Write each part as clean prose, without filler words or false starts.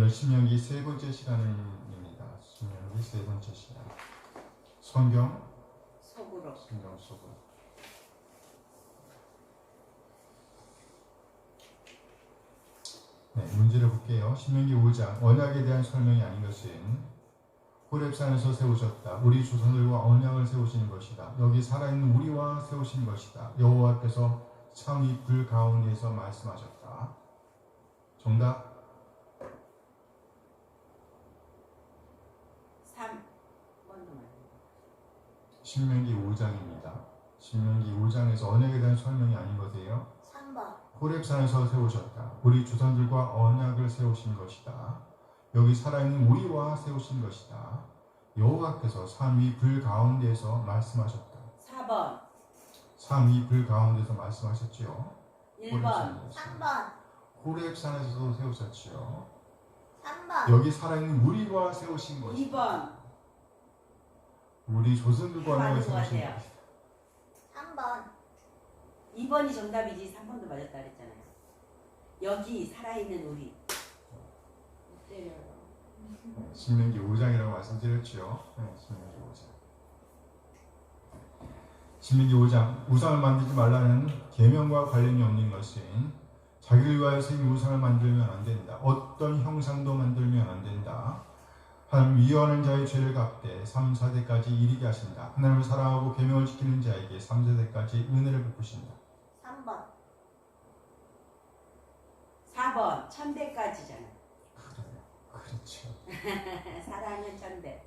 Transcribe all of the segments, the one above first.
오늘 신명기 세 번째 시간입니다. 신명기 세 번째 시간. 성경 속으로. 네, 문제를 볼게요. 신명기 5장. 언약에 대한 설명이 아닌 것은 호렙산에서 세우셨다. 우리 조상들과 언약을 세우신 것이다. 여기 살아있는 우리와 세우신 것이다. 여호와께서 참이 불 가운데에서 말씀하셨다. 정답 3. 신명기 5장입니다. 신명기 5장에서 언약에 대한 설명이 아닌 것이에요. 3번. 호렙산에서 세우셨다. 우리 조상들과 언약을 세우신 것이다. 여기 살아있는 우리와 세우신 것이다. 여호와께서 산 위 불 가운데에서 말씀하셨다. 4번. 산 위 불 가운데서 말씀하셨지요. 1번. 3번. 호렙산에서도 세우셨지요. 3번. 여기 살아있는 우리와 세우신 것이다. 2번. 우리 조상들과 언약을 맞는 것 세우신 같아요. 것이다. 3번. 2번이 정답이지 3번도 맞았다 그랬잖아요. 여기 살아있는 우리. 신명기 5장이라고 말씀드렸죠. 네, 신명기 5장. 신명기 5장. 우상을 만들지 말라는 계명과 관련이 없는 것은 자기를 위하여 세운 우상을 만들면 안 된다. 어떤 형상도 만들면 안 된다. 하나님 위하는 자의 죄를 갚되 3, 4대까지 이르게 하신다. 하나님을 사랑하고 계명을 지키는 자에게 3, 4대까지 은혜를 베푸신다. 3번. 4번. 1000대까지잖아. 그렇죠. 사랑은 1000대.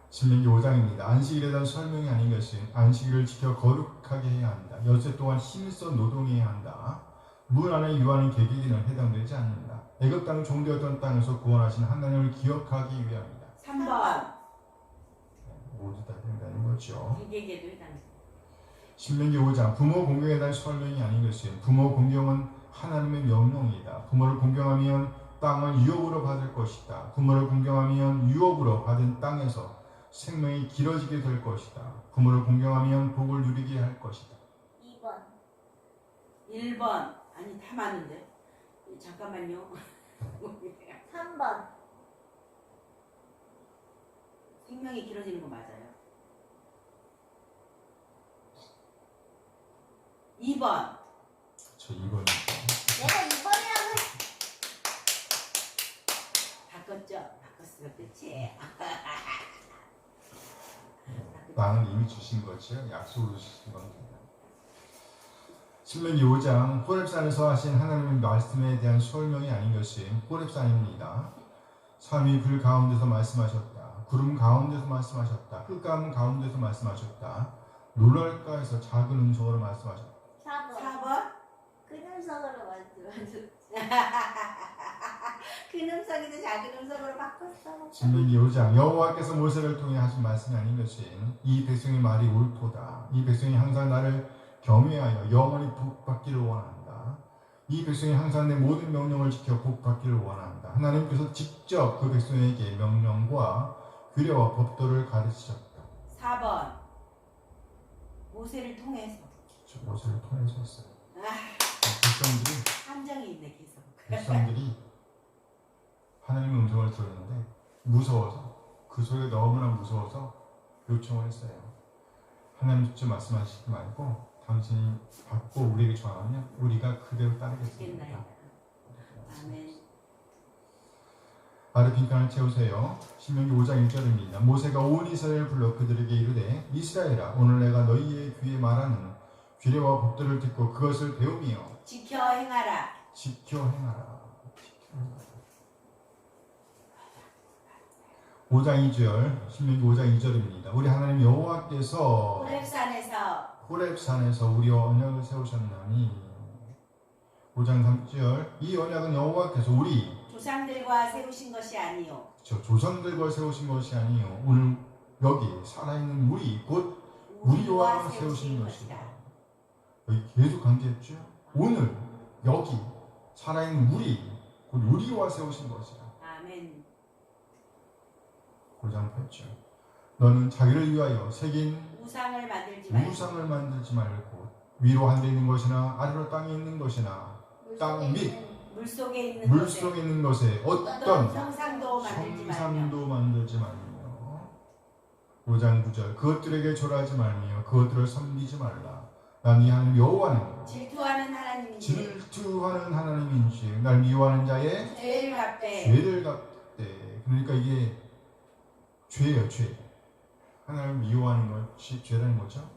신명기 5장입니다. 안식일에 대한 설명이 아닌 것은 안식일을 지켜 거룩하게 해야 한다. 여세 동안 힘써 노동해야 한다. 문 안에 유하는 계기는 해당되지 않는다. 애굽 땅 종되었던 땅에서 구원하신 하나님을 기억하기 위함이다. 3번. 모두 다 된다는 거죠. 기계계도 해당돼. 신명기 5장. 부모 공경에 대한 설명이 아닌 것은 부모 공경은 하나님의 명령이다. 부모를 공경하면 땅은 유업으로 받을 것이다. 부모를 공경하면 유업으로 받은 땅에서 생명이 길어지게 될 것이다. 부모를 공경하면 복을 누리게 할 것이다. 2번. 1번. 아니 다 맞는데. 잠깐만요. 3번. 생명이 길어지는 거 맞아요. 2번. 저 2번입니다. 내가 2번이라고 바꿨죠? 바꿨어. 그치? 땅은 이미 주신 거죠. 약속으로 주신 겁니다. 신명기 5장. 호렙산에서 하신 하나님의 말씀에 대한 설명이 아닌 것은 호렙산입니다. 삼위 불 가운데서 말씀하셨다. 구름 가운데서 말씀하셨다. 흑암 가운데서 말씀하셨다. 노랄가에서 작은 음성으로 말씀하셨다. 4번? 큰 음성으로 말씀하셨죠. 큰 음성에서 작은 음성으로 바꿨어. 신명기 5장. 여호와께서 모세를 통해 하신 말씀이 아닌 것은 이 백성의 말이 옳도다. 이 백성이 항상 나를 경외하여 영원히 복받기를 원한다. 이 백성이 항상 내 모든 명령을 지켜 복받기를 원한다. 하나님께서 직접 그 백성에게 명령과 규례와 법도를 가르치셨다. 4번. 모세를 통해서. 모세를 통해서 했어요. 백성들이 함정이 있네 계속. 백성들이 하나님의 음성을 들었는데 무서워서 그 소리가 너무나 무서워서 요청을 했어요. 하나님 직접 말씀하시지 말고 당신이 받고 우리에게 전하면 우리가 그대로 따르겠습니다. 아멘. 아래 빈칸을 채우세요. 신명기 5장 1절입니다. 모세가 온 이스라엘을 불러 그들에게 이르되 이스라엘아 오늘 내가 너희의 귀에 말하는 규례와 법도를 듣고 그것을 배우며 지켜 행하라. 지켜 행하라. 5장 2절, 신명기 5장 2절입니다. 우리 하나님 여호와께서 호렙산에서 우리와 언약을 세우셨나니 5장 3절 이 언약은 여호와께서 우리 조상들과 세우신 것이 아니요 조상들과 세우신 것이 아니요 오늘 여기 살아있는 우리 곧 우리와 세우신 것이다. 여기 계속 강조했죠. 오늘 여기 살아있는 우리 곧 우리와 세우신 것이다. 아멘. 5장 8절 너는 자기를 위하여 새긴 우상을 만들지 말고 말고 위로 하늘에 있는 것이나 아래로 땅에 있는 것이나 땅 및 물속에 있는 물 것에 속에 있는 것에 어떤 어떤 형상도 만들지 말며 형상도 만들지 말며 5장 9절 그것들에게 절하지 말며 그것들을 섬기지 말라. 난 이 하나님 여호와는 질투하는 하나님인지 질투하는 하나님인지 날 미워하는 자의 죄를 갚되 죄를 갚되. 그러니까 이게 죄예요. 죄. 하나님을 미워하는 것이 죄라는 거죠.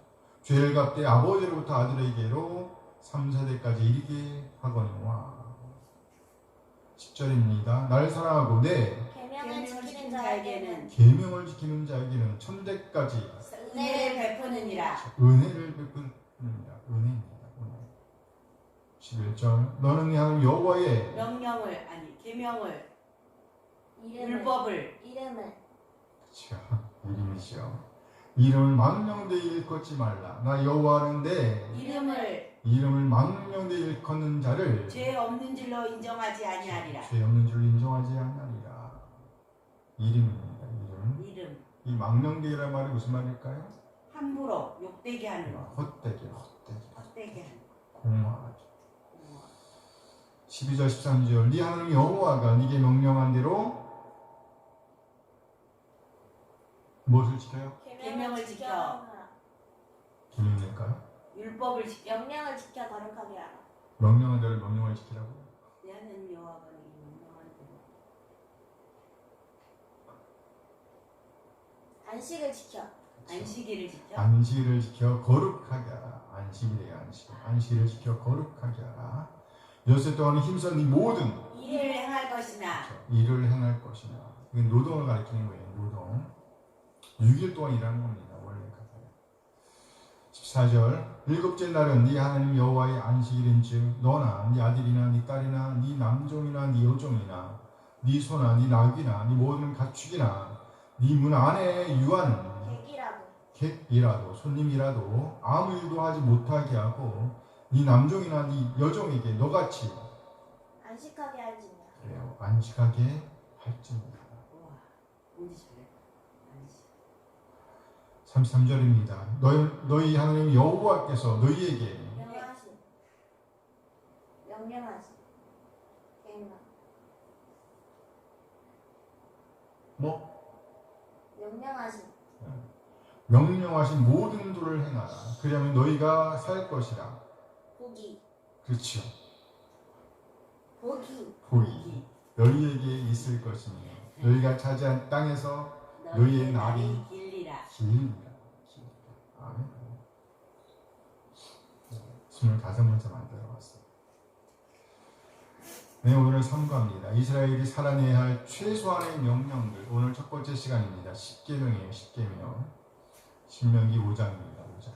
죄를 갚되 아버지로부터 아들에게로 3, 4대까지 이르게 하거니와. 10절입니다. 날 사랑하고 내 계명을 지키는 자에게는 계명을 지키는 자에게는 천대까지 은혜를 베푸느니라. 은혜를 베푸느니라. 은혜입니다. 은혜. 11절 너는 이 하나님 여호와의 명령을 아니 계명을 이름을 율법을 그렇죠. 이름이죠. 이름을 망령되이 일컫지 말라. 나 여호와는 내 이름을 망령되이 일컫는 자를 죄 없는 줄로 인정하지 아니하리라. 죄 없는 줄 인정하지 않으리라. 이름입니다. 이름. 이 망령되이란 말이 무슨 말일까요? 함부로 욕되게 하는 것, 헛되게 헛되게 하는 공허하게. 것. 12절 13절 네 하나님 여호와가 네게 명령한 대로 무엇을 지켜요? 계명을 지켜. 계명일까요? 율법을 지켜. 명령을 지켜 거룩하게 하라. 명령한 대로 명령을 지키라고. 내 하나님 여호와가 네게 명령한 대로 안식을 지켜. 안식일을 지켜. 안식일을 지켜 거룩하게 하라. 안식일이에요. 안식일을 지켜 거룩하게 하라. 여섯 동안 힘써 네 모든 일을 행할 것이나 일을 행할 것이나. 이건 노동을 가리키는 거예요. 노동. 6일 동안 일하는 겁니다. 원래 가사요. 14절 일곱째 날은 네 하나님 여호와의 안식일인즉 너나 네 아들이나 네 딸이나 네 남종이나 네 여종이나 네 소나 네 나귀나 네 모든 가축이나 네 문 안에 유하는 객이라도 손님이라도 아무 일도 하지 못하게 하고 네 남종이나 네 여종에게 너같이 안식하게 할지니라. 그래요. 안식하게 할지니라. 우와, 뭔지 잘해. 안식. 33절입니다. 너희 하나님 여호와께서 너희에게 명령하신 계명. 명령하신 모든 도를 행하라. 그러면 너희가 살 것이라. 복이 그렇죠. 복이 복이 너희에게 있을 것이니 너희가 차지한 땅에서 너희의 날이 길리라. 아멘. 25문제 만들어봤어요. 네, 오늘 삼가합니다. 이스라엘이 살아내야 할 최소한의 명령들. 오늘 첫 번째 시간입니다. 10계명이에요. 10계명. 신명기 5장입니다. 5장.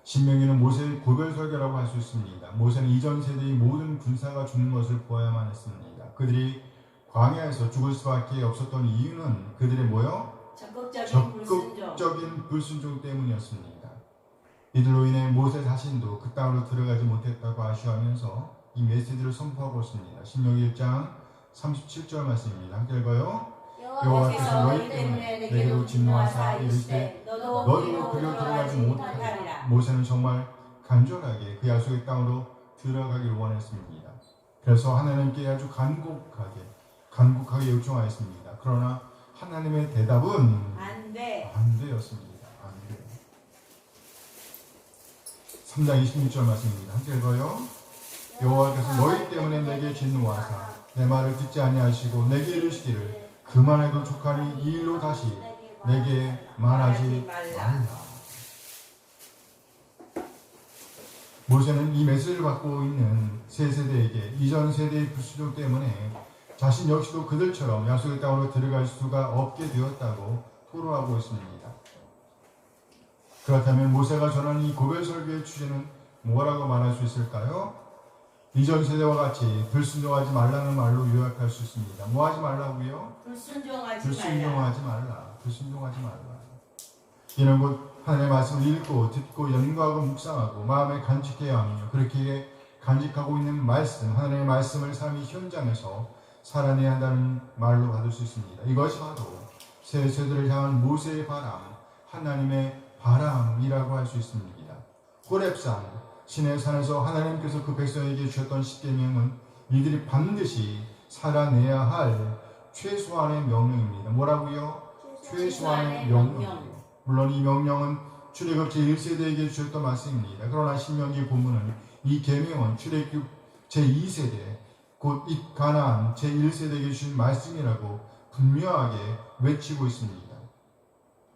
신명기는 모세의 고별설교라고 할 수 있습니다. 모세는 이전 세대의 모든 군사가 죽는 것을 보아야만 했습니다. 그들이 광야에서 죽을 수밖에 없었던 이유는 그들의 뭐요? 적극적인 불순종 때문이었습니다. 이들로 인해 모세 자신도 그 땅으로 들어가지 못했다고 아쉬워하면서 이 메시지를 선포하고 있습니다. 신명기 1장 37절 말씀입니다. 함께 읽어요. 여호와께서 너희 때문에 내게로 진노하사 이르시되 너도 그리로 들어가지 못하리라. 모세는 정말 간절하게 그 약속의 땅으로 들어가길 원했습니다. 그래서 하나님께 아주 간곡하게 요청하였습니다. 그러나 하나님의 대답은 안 되었습니다. 안 돼. 3장 26절 말씀입니다. 함께 읽어요. 여호와께서 너희 때문에 내게 진노하사 내 말을 듣지 아니하시고 내게 이르시기를 그만해도 족하니 이 일로 다시 내게 말하지 말라. 모세는 이 메시지를 받고 있는 새 세대에게 이전 세대의 불순종 때문에 자신 역시도 그들처럼 약속의 땅으로 들어갈 수가 없게 되었다고 토로하고 있습니다. 그렇다면 모세가 전한 이 고별설교의 주제는 뭐라고 말할 수 있을까요? 이전 세대와 같이 불순종하지 말라는 말로 요약할 수 있습니다. 뭐 하지 말라고요? 불순종하지 말라. 이는 곧 하나님의 말씀을 읽고 듣고 연구하고 묵상하고 마음에 간직해야 하며 그렇게 간직하고 있는 말씀, 하나님의 말씀을 삶의 현장에서 살아내야 한다는 말로 받을 수 있습니다. 이것이 바로 새 세대를 향한 모세의 바람, 하나님의 바람이라고 할 수 있습니다. 호렙산, 시내 산에서 하나님께서 그 백성에게 주셨던 십계명은 이들이 반드시 살아내야 할 최소한의 명령입니다. 뭐라고요? 최소한의 명령이에요. 물론 이 명령은 출애굽 제1세대에게 주셨던 말씀입니다. 그러나 신명기 본문은 이 계명은 출애굽 제2세대 곧 가나안 제1세대에게 주신 말씀이라고 분명하게 외치고 있습니다.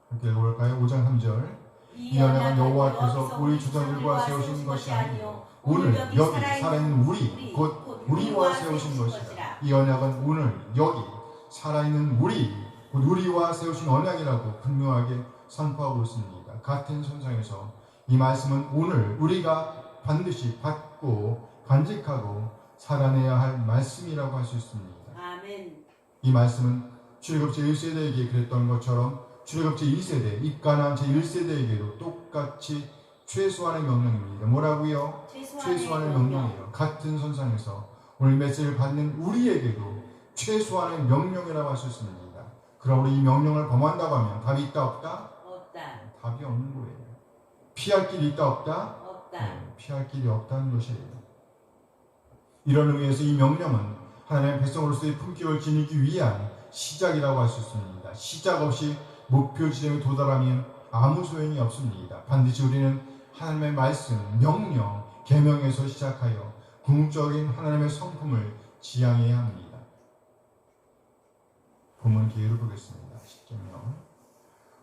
함께 읽어볼까요? 5장 3절 이 언약은 여호와께서 우리 조상들과 세우신 것이 아니요 오늘 여기 살아있는 우리 곧 우리와 세우신 것이라. 이 언약은 오늘 여기 살아있는 우리 곧 우리와 세우신 언약이라고 분명하게 선포하고 있습니다. 같은 선상에서 이 말씀은 오늘 우리가 반드시 받고 간직하고 살아내야 할 말씀이라고 할 수 있습니다. 아멘. 이 말씀은 출애굽 제1세대에게 그랬던 것처럼 출애굽 제2세대, 입가나안 제1세대에게도 똑같이 최소한의 명령입니다. 뭐라고요? 최소한의 명령이에요. 같은 선상에서 오늘 메시지를 받는 우리에게도 최소한의 명령이라고 할 수 있습니다. 그럼 우리 이 명령을 범한다고 하면 답이 있다 없다? 없다. 답이 없는 거예요. 피할 길이 있다 없다? 없다. 피할 길이 없다는 것이에요. 이런 의미에서 이 명령은 하나님의 백성으로서의 품격을 지니기 위한 시작이라고 할 수 있습니다. 시작 없이 목표 지점에 도달하면 아무 소용이 없습니다. 반드시 우리는 하나님의 말씀, 명령, 계명에서 시작하여 궁극적인 하나님의 성품을 지향해야 합니다. 본문 기회를 보겠습니다. 십계명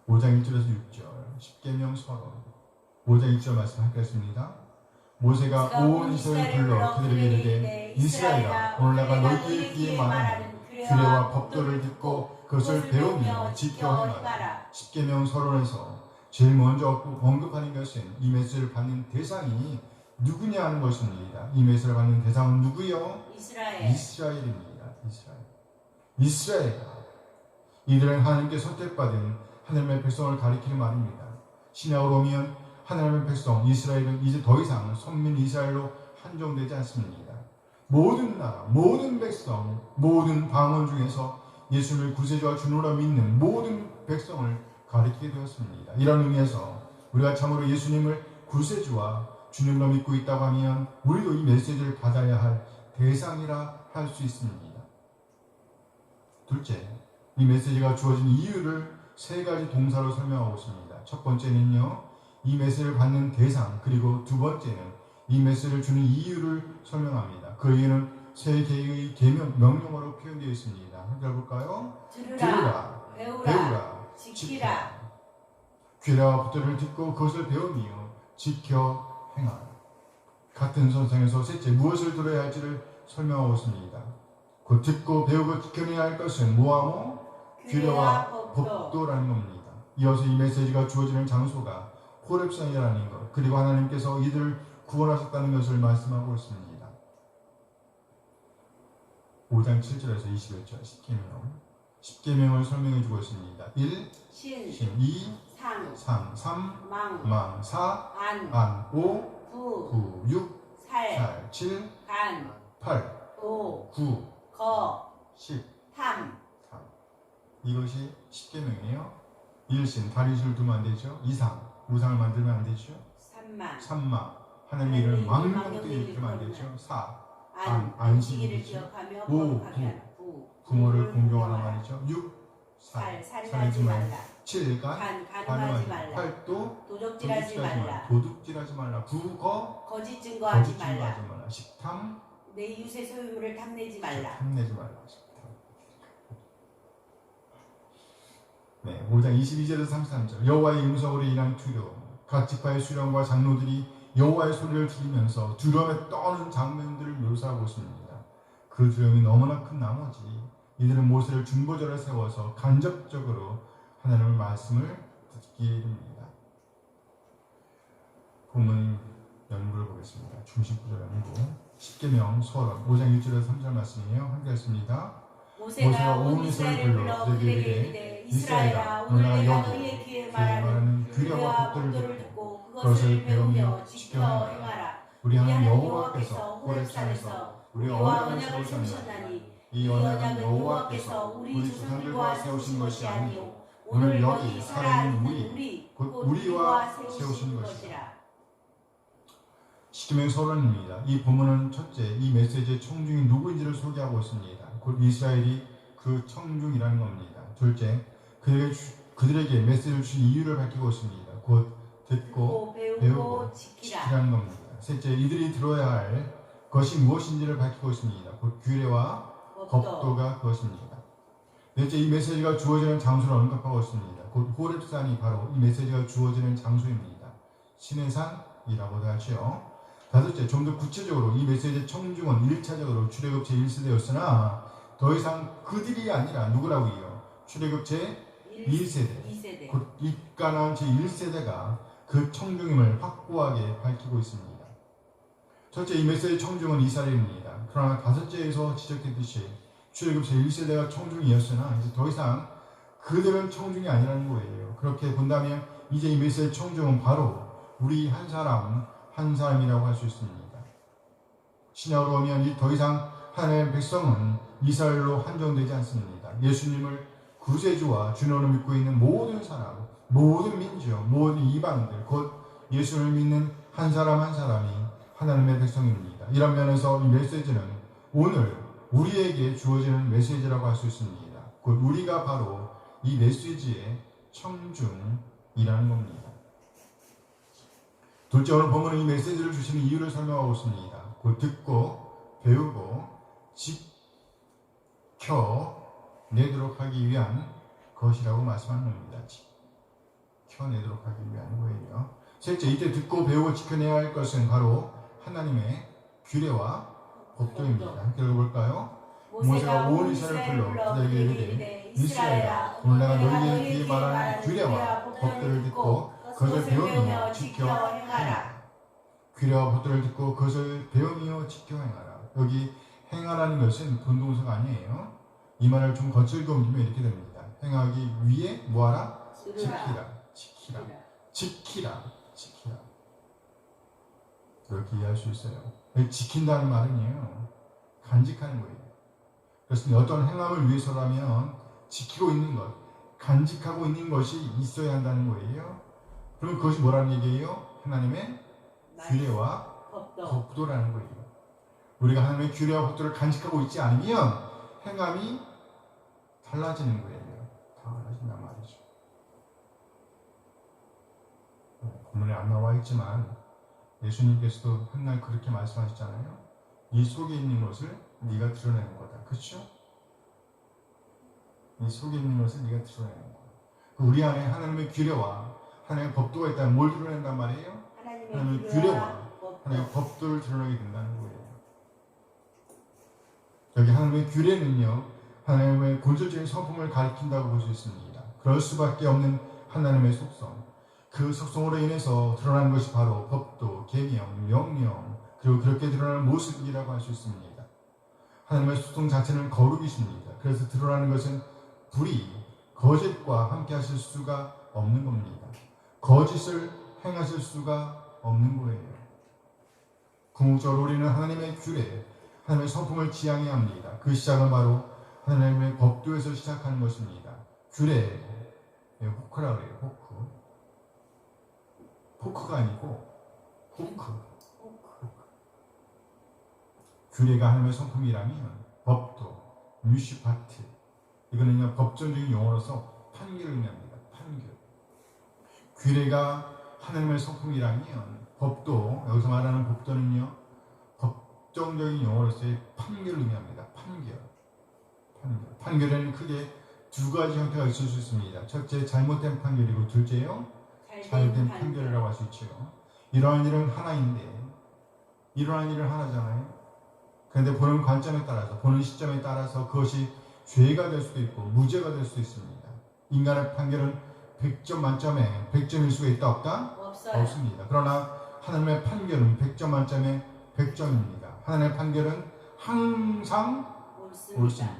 5장 1절에서 6절 십계명 서론 5장 1절 말씀 하겠습니다. 모세가 온 이스라엘을 불러 그들에게 이르되 이스라엘아 오늘 내가 너희에게 귀에 말하는 규례와 법도를 듣고 그것을 배우며 지켜 행하라. 십계명 서론에서 제일 먼저 언급하는 것은 이 메시지를 받는 대상이 누구냐 하는 것입니다. 이 메시지를 받는 대상은 누구요? 이스라엘입니다. 이스라엘. 이들은 하나님께 선택받은 하나님의 백성을 가리키는 말입니다. 신약으로 오면 하나님의 백성 이스라엘은 이제 더 이상 선민 이스라엘로 한정되지 않습니다. 모든 나라, 모든 백성, 모든 방언 중에서 예수님을 구세주와 주님으로 믿는 모든 백성을 가리키게 되었습니다. 이런 의미에서 우리가 참으로 예수님을 구세주와 주님으로 믿고 있다고 하면 우리도 이 메시지를 받아야 할 대상이라 할 수 있습니다. 둘째, 이 메시지가 주어진 이유를 세 가지 동사로 설명하고 있습니다. 첫 번째는요, 이 메시지를 받는 대상, 그리고 두 번째는 이 메시지를 주는 이유를 설명합니다. 그 이유는 세 개의 명령어로 표현되어 있습니다. 함께 볼까요? 들으라, 배우라, 지키라. 규례와 법도를 듣고 그것을 배우며 지켜 행하라. 같은 선상에서 셋째, 무엇을 들어야 할지를 설명하고 있습니다. 그 듣고 배우고 지켜내야 할 것은 뭐하고? 규례와 법도라는 겁니다. 이어서 이 메시지가 주어지는 장소가 호렙산이라는 것, 그리고 하나님께서 이들을 구원하셨다는 것을 말씀하고 있습니다. 5장 7절에서 21절 십계명을 설명해 주고 있습니다. 1. 신 2. 상 3. 망 4. 안 5. 구 6. 살 7. 8. 9. 10. 탐. 이것이 십계명이에요. 1신 다리수를 두면 안 되죠. 2상 우상을 만들면 안 되죠. 3마 하나님의 이름을 망령되게 일으키면 안 되죠. 4 안식일을 기억하며 5 부모를 공경하라 말이죠. 6 살지 말라. 7 간음하지 말라. 8 도둑질하지 말라. 9 거짓 증거하지 말라. 10 내 이웃의 소유물을 탐내지 말라. 5장 22절에서 33절 여호와의 음성으로 인한 두려움. 각 지파의 수령과 장로들이 여호와의 소리를 들으면서 두려움에 떠는 장면들을 묘사하고 있습니다. 그 두려움이 너무나 큰 나머지 이들은 모세를 중보자로 세워서 간접적으로 하나님의 말씀을 듣게 됩니다. 본문 연구를 보겠습니다. 중심 구절 연구 십계명 서론 5장 1절에서 3절 말씀이에요. 함께 했습니다. 모세가 온 이스라엘을 불러 그들에게 이르되 이스라엘아 오늘 내가 너희의 귀에 말하는 규례와 법도를 듣고 그것을 배우며 지켜 행하라. 우리 하나님 여호와께서 호렙산에서 우리와 언약을 세우셨나니 이 언약은 여호와께서 우리 조상들과 세우신 것이 아니요 오늘 여기 살아있는 우리 곧 우리와 세우신 것이라. 시키면 서론입니다. 이 본문은 첫째, 이 메시지의 청중이 누구인지를 소개하고 있습니다. 곧 이스라엘이 그 청중이라는 겁니다. 둘째, 그들에게 메시지를 주신 이유를 밝히고 있습니다. 곧 듣고 배우고 지키라. 지키라는 겁니다. 셋째, 이들이 들어야 할 것이 무엇인지를 밝히고 있습니다. 곧 규례와 법도가 그것입니다. 넷째, 이 메시지가 주어지는 장소를 언급하고 있습니다. 곧 호렙산이 바로 이 메시지가 주어지는 장소입니다. 신의 산이라고도 하죠. 다섯째, 좀 더 구체적으로 이 메시지의 청중은 1차적으로 출애굽 제1세대였으나 더 이상 그들이 아니라 누구라고요? 출애굽 제2세대, 곧 입가나안 제1세대가 그 청중임을 확고하게 밝히고 있습니다. 첫째, 이 메시지의 청중은 이스라엘입니다. 그러나 다섯째에서 지적했듯이 출애굽 제1세대가 청중이었으나 이제 더 이상 그들은 청중이 아니라는 거예요. 그렇게 본다면 이제 이 메시지의 청중은 바로 우리 한 사람이라고 할 수 있습니다. 신약으로 오면 이 더 이상 하나님의 백성은 이스라엘로 한정되지 않습니다. 예수님을 구세주와 주님으로 믿고 있는 모든 사람, 모든 민족, 모든 이방인들, 곧 예수를 믿는 한 사람 한 사람이 하나님의 백성입니다. 이런 면에서 이 메시지는 오늘 우리에게 주어지는 메시지라고 할 수 있습니다. 곧 우리가 바로 이 메시지의 청중이라는 겁니다. 둘째, 오늘 본문은 이 메시지를 주시는 이유를 설명하고 있습니다. 곧 듣고 배우고 지켜내도록 하기 위한 것이라고 말씀하는 겁니다. 지켜내도록 하기 위한 거예요. 셋째, 이때 듣고 배우고 지켜내야 할 것은 바로 하나님의 규례와 법도입니다. 함께 읽어볼까요? 모세가 온 이스라엘을 불러 그들에게 이르되 이스라엘아, 오늘 내가 너희에게 말하는 규례와 법도를 듣고 그것을 배우며 지켜 행하라. 규례와 법도를 듣고 그것을 배우며 지켜 행하라. 여기 행하라는 것은 본동사가 아니에요. 이 말을 좀 거칠게 옮기면 이렇게 됩니다. 행하기 위해 뭐하라? 지키라. 그렇게 이해할 수 있어요. 지킨다는 말은요, 간직하는 거예요. 그래서 어떤 행함을 위해서라면 지키고 있는 것, 간직하고 있는 것이 있어야 한다는 거예요. 그럼 그것이 뭐라는 얘기예요? 하나님의 규례와 법도라는 거예요. 우리가 하나님의 규례와 법도를 간직하고 있지 않으면 행함이 달라지는 거예요. 달라진단 말이죠. 본문에 안 나와 있지만 예수님께서도 한날 그렇게 말씀하셨잖아요. 네 속에 있는 것을 네가 드러내는 거다. 그렇죠? 네 속에 있는 것을 네가 드러내는 거다. 우리 안에 하나님의 규례와 하나님의 법도가 있다면 뭘 드러낸단 말이에요? 하나님의 규례와 하나님의 법도를 드러내게 된다는 거예요. 여기 하나님의 규례는요, 하나님의 본질적인 성품을 가리킨다고 볼 수 있습니다. 그럴 수밖에 없는 하나님의 속성, 그 속성으로 인해서 드러나는 것이 바로 법도, 계명, 명령, 그리고 그렇게 드러나는 모습이라고 할 수 있습니다. 하나님의 속성 자체는 거룩이십니다. 그래서 드러나는 것은 불의, 거짓과 함께 하실 수가 없는 겁니다. 거짓을 행하실 수가 없는 거예요. 궁극적으로 우리는 하나님의 규례, 하나님의 성품을 지향해야 합니다. 그 시작은 바로 하나님의 법도에서 시작하는 것입니다. 규례, 호크라 그래요. 포크가 아니고 호크. 규례가 하나님의 성품이라면 법도, 뮤시파트, 이거는요 법전적인 용어로서 판결을 의미합니다. 판결. 규례가 하나님의 성품이라면 법도, 여기서 말하는 법도는요 법정적인 용어로서의 판결을 의미합니다. 판결에는 크게 두 가지 형태가 있을 수 있습니다. 첫째, 잘못된 판결이고, 둘째요, 잘된 판결이라고 할 수 있죠. 이러한 일은 하나인데, 이러한 일은 하나잖아요. 그런데 보는 관점에 따라서, 보는 시점에 따라서 그것이 죄가 될 수도 있고 무죄가 될 수도 있습니다. 인간의 판결은 100점 만점에 100점일 수가 있다 없다? 없습니다. 그러나 하나님의 판결은 100점 만점에 100점입니다. 하나님의 판결은 항상 옳습니다.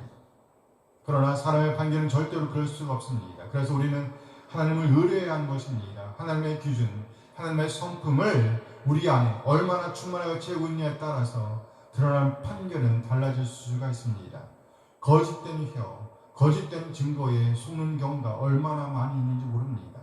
그러나 사람의 판결은 절대로 그럴 수가 없습니다. 그래서 우리는 하나님을 의뢰해야 하는 것입니다. 하나님의 기준, 하나님의 성품을 우리 안에 얼마나 충만하게 채우고 있느냐에 따라서 드러난 판결은 달라질 수가 있습니다. 거짓된 혀, 거짓된 증거에 속는 경우가 얼마나 많이 있는지 모릅니다.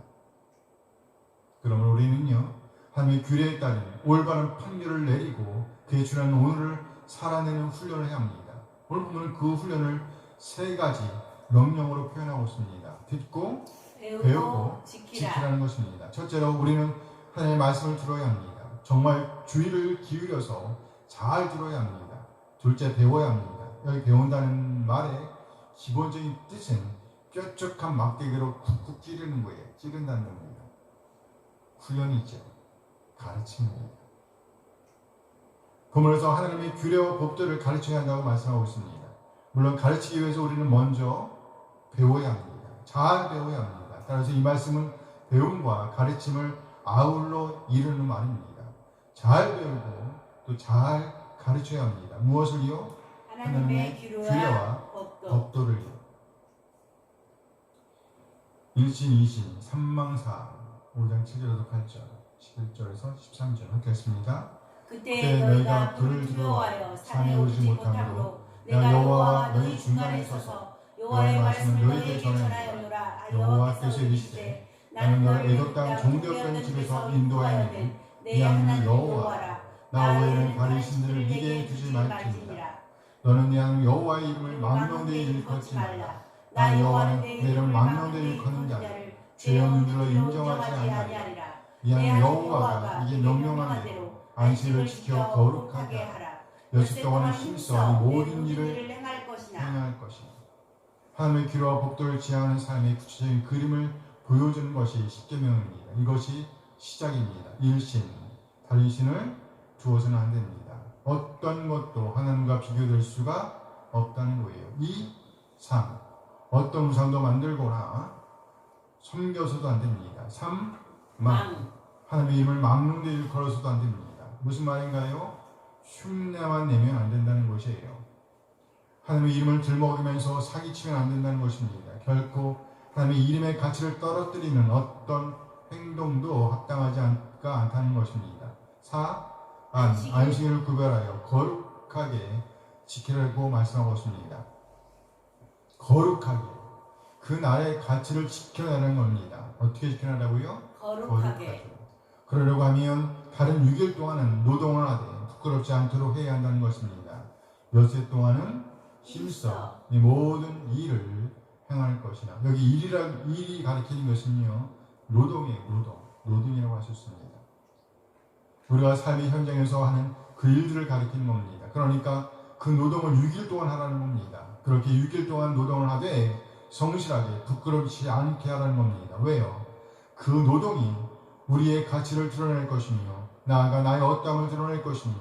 그러면 우리는요, 하나님의 규례에 따른 올바른 판결을 내리고 그에 준하는 오늘을 살아내는 훈련을 해야 합니다. 오늘 보면 그 훈련을 세 가지 명령으로 표현하고 있습니다. 듣고 배우고 지키라는 것입니다. 첫째로 우리는 하나님의 말씀을 들어야 합니다. 정말 주의를 기울여서 잘 들어야 합니다. 둘째, 배워야 합니다. 여기 배운다는 말의 기본적인 뜻은 뾰족한 막대기로 쿡쿡 찌르는 거예요. 찌른다는 겁니다. 훈련이죠. 가르침입니다. 그러면서 하나님의 규례와 법들을 가르쳐야 한다고 말씀하고 있습니다. 물론 가르치기 위해서 우리는 먼저 배워야 합니다. 잘 배워야 합니다. 따라서 이 말씀은 배움과 가르침을 아울러 이루는 말입니다. 잘 배우고 또 잘 가르쳐야 합니다. 무엇을요? 하나님의 규례와 법도를요. 일신, 이신, 삼망사 5장 7절에서 8절, 11절에서 13절 하겠습니다. 그때 너희가 그를 두려워하여 산에 오르지 못하므로 내가 여호와와 너희 중간에 서서 여호와의 말씀을 너희에게 전하였노라. 여호와께서 이르시되 나는 너를 애굽 땅 종되었던 집에서 인도하였느니 내 하나님 여호와라. 나 외에는 다른 신들을 네게 두지 말지니라. 너는 네 하나님 여호와의 이름을 망명되이 일컫지 말라. 나 여호와는 내 이름을 망명되이 일컫는 자를 죄 없는 줄로 인정하지 아니하리라. 이 하나님 여호와가 이게 명령한 대로 안식을 지켜 거룩하게 하라. 여섯 동안은 힘써 이 모든 일을 행할 것이다. 하나님의 규례와 법도를 지향하는 삶의 구체적인 그림을 보여주는 것이 십계명입니다. 이것이 시작입니다. 일신, 다른 신을 두어서는 안 됩니다. 어떤 것도 하나님과 비교될 수가 없다는 거예요. 2, 3, 어떤 우상도 만들거나 섬겨서도 안 됩니다. 3, 망, 하나님의 이름을 망령되이 일컬어서도 안 됩니다. 무슨 말인가요? 흉내만 내면 안 된다는 것이에요. 하나님의 이름을 들먹이면서 사기치면 안 된다는 것입니다. 결코 하나님의 이름의 가치를 떨어뜨리는 어떤 행동도 합당하지 않다는 것입니다. 4. 안식일을 구별하여 거룩하게 지키라고 말씀하고 있습니다. 거룩하게 그 날의 가치를 지켜내는 겁니다. 어떻게 지켜내라고요? 거룩하게. 그러려고 하면 다른 6일 동안은 노동을 하되 부끄럽지 않도록 해야 한다는 것입니다. 엿새 동안은 힘써 이 모든 일을 행할 것이나, 여기 일이 가리키는 것은요, 노동이에요. 노동이라고 할 수 있습니다. 우리가 삶의 현장에서 하는 그 일들을 가리키는 겁니다. 그러니까 그 노동을 6일 동안 하라는 겁니다. 그렇게 6일 동안 노동을 하되 성실하게 부끄럽지 않게 하라는 겁니다. 왜요? 그 노동이 우리의 가치를 드러낼 것이며, 나아가 나의 어떠함을 드러낼 것이며,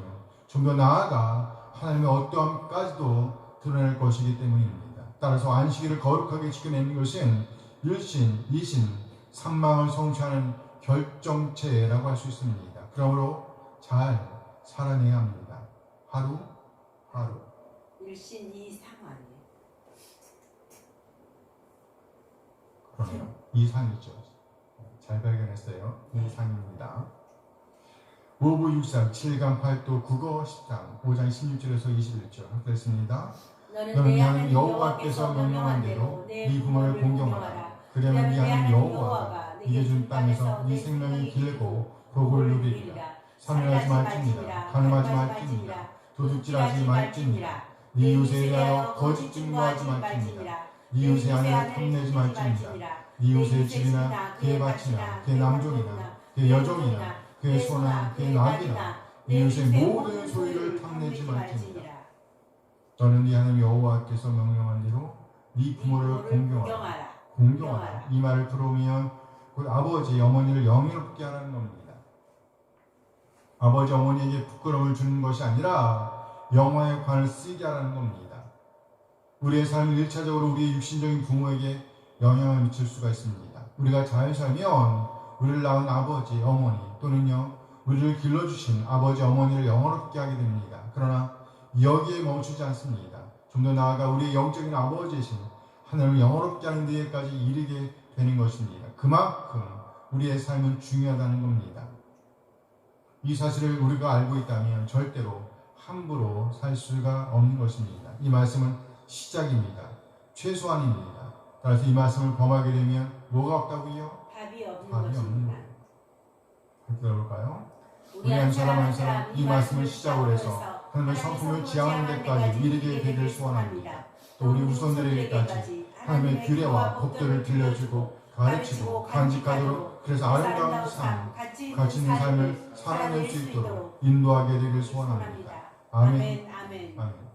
좀 더 나아가 하나님의 어떠함까지도 드러낼 것이기 때문입니다. 따라서 안식일을 거룩하게 지켜내는 것은 일신, 이신, 삼망을 성취하는 결정체라고 할 수 있습니다. 그러므로 잘 살아내야 합니다. 하루 일신, 이상 아니에요? 그럼요. 이상이죠. 잘 발견했어요. 이상입니다. 5부 6상 7강 8도 국어 10장 5장 16절에서 21절 하겠습니다. 너는 내 하나님 여호와께서 명령한 대로 네 부모를 공경하라. 그러면 네 하나님 여호와가 네게 준 땅에서 네 생명이 길고 복을 누리리라. 살인하지 말지니라. 간음하지 말지니라. 도둑질하지 말지니라. 네 이웃에 대하여 거짓 증거하지 말지니라. 네 이웃의 아내를 탐내지 말지니라. 네 이웃의 집이나 그의 밭이나 그의 남종이나 그의 여종이나 그의 소나 그의 낙이나 네 이웃의 모든 소유를 탐내지 말지니라. 너는 네 하나님 여호와께서 명령한 대로 네 부모를 공경하라. 이 말을 들어오면 곧 아버지, 어머니를 영예롭게 하라는 겁니다. 아버지, 어머니에게 부끄러움을 주는 것이 아니라 영화의 관을 쓰게 하라는 겁니다. 우리의 삶은 1차적으로 우리의 육신적인 부모에게 영향을 미칠 수가 있습니다. 우리가 잘 살면 우리를 낳은 아버지, 어머니 또는요, 우리를 길러주신 아버지, 어머니를 영원롭게 하게 됩니다. 그러나 여기에 멈추지 않습니다. 좀 더 나아가 우리의 영적인 아버지이신 하나님을 영원롭게 하는 데까지 이르게 되는 것입니다. 그만큼 우리의 삶은 중요하다는 겁니다. 이 사실을 우리가 알고 있다면 절대로 함부로 살 수가 없는 것입니다. 이 말씀은 시작입니다. 최소한입니다. 따라서 이 말씀을 범하게 되면 뭐가 없다고요? 답이 없는 답이 없는 것입니다. 거예요. 기다려볼까요? 우리 한 사람 한 사람 이 말씀을 시작으로 해서 하나님의 성품을 지향하는 데까지 이르게 되길 소원합니다. 또 우리 후손들에게까지 하나님의 규례와 법도를 들려주고 가르치고 간직하도록 그래서 아름다운 삶, 가치 있는 삶을 살아낼 수 있도록 인도하게 되길 소원합니다. 아멘. 아멘. 아멘.